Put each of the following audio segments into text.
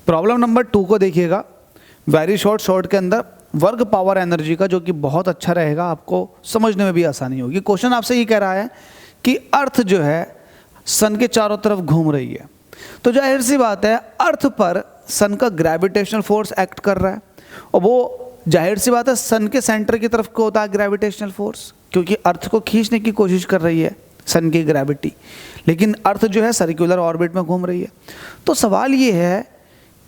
Problem number 2 को देखिएगा, very short के अंदर वर्क पावर एनर्जी का, जो कि बहुत अच्छा रहेगा, आपको समझने में भी आसानी होगी। क्वेश्चन आपसे ये कह रहा है कि अर्थ जो है सन के चारों तरफ घूम रही है, तो जाहिर सी बात है अर्थ पर सन का ग्रेविटेशनल फोर्स एक्ट कर रहा है, और वो जाहिर सी बात है सन के सेंटर की तरफ को होता है ग्रेविटेशनल फोर्स, क्योंकि अर्थ को खींचने की कोशिश कर रही है सन की ग्रेविटी, लेकिन अर्थ जो है सर्कुलर ऑर्बिट में घूम रही है। तो सवाल ये है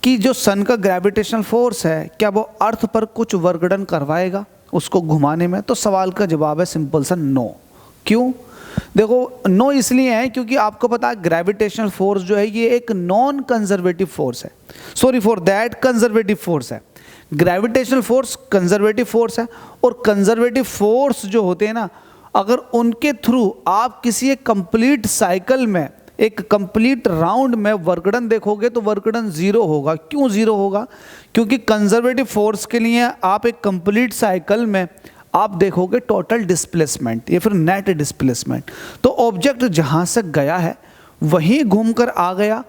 कि जो सन का ग्रेविटेशनल फोर्स है, क्या वो अर्थ पर कुछ वर्कडन करवाएगा उसको घुमाने में? तो सवाल का जवाब है सिंपल सा नो। क्यों? देखो, नो इसलिए है क्योंकि आपको पता है ग्रेविटेशनल फोर्स जो है ये एक नॉन कंजर्वेटिव फोर्स है, sorry for that conservative force है। ग्रेविटेशनल फोर्स कंजर्वेटिव फोर्स है, और कंजर्वेटिव फोर्स जो होते हैं ना, अगर उनके थ्रू आप किसी एक कंप्लीट साइकिल में, एक कंप्लीट राउंड में वर्कडन देखोगे तो वर्कडन जीरो होगा। क्यों जीरो होगा? क्योंकि कंजर्वेटिव फोर्स के लिए आप एक कंप्लीट साइकिल में आप देखोगे टोटल डिस्प्लेसमेंट या फिर नेट डिस्प्लेसमेंट। तो ऑब्जेक्ट जहां से गया है वहीं घूमकर आ गया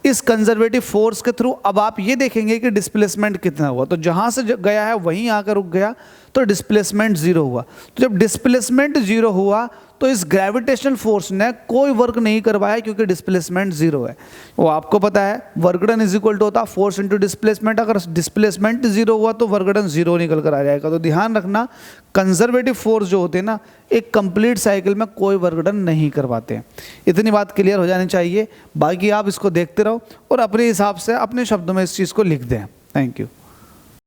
इस कंजर्वेटिव फोर्स के थ्रू। अब आप ये देखेंगे कि डिस्प्लेसमेंट कितना हुआ, तो जहां से गया है वहीं आकर रुक गया, तो डिस्प्लेसमेंट जीरो हुआ। तो जब डिस्प्लेसमेंट जीरो हुआ तो इस ग्रेविटेशनल फोर्स ने कोई वर्क नहीं करवाया, क्योंकि डिस्प्लेसमेंट जीरो है। वो आपको पता है वर्कडन इज इक्वल टू होता फोर्स इनटू डिस्प्लेसमेंट। अगर डिस्प्लेसमेंट जीरो हुआ तो वर्कडन जीरो निकल कर आ जाएगा। तो ध्यान रखना, कंजर्वेटिव फोर्स जो होते हैं ना, एक कंप्लीट साइकिल में कोई वर्कडन नहीं करवाते हैं। इतनी बात क्लियर हो जानी चाहिए। बाकी आप इसको देखते रहो और अपने हिसाब से अपने शब्दों में इस चीज़ को लिख दें। Thank you.